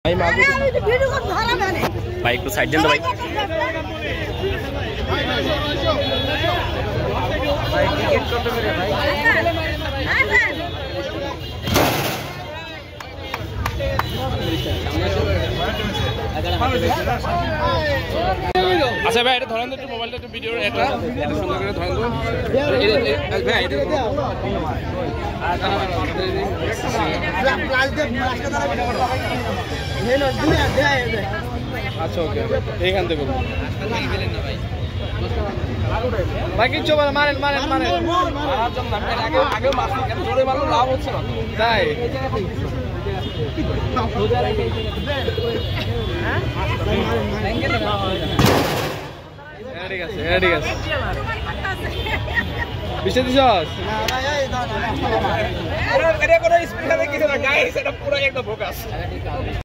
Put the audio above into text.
भाई बाइक को साइड दे दो भाई। আচ্ছা ভাই এটা ধরেন তো একটু মোবাইলটা একটু ভিডিওর এটা সুন্দর করে ধরেন তো ভাই আচ্ছা ওকে এইখান থেকে ভাই কিচ্ছু বলে মারেন মারেন মারেন আগে মারছি কেন জোরে মারলে লাভ হচ্ছে না তাই ঠিক আছে ঠিক আছে বিশে দিছস না ভাই এই দাও না আরে করে স্পিড দেখি না গাইস এটা পুরো একটা ফোকাস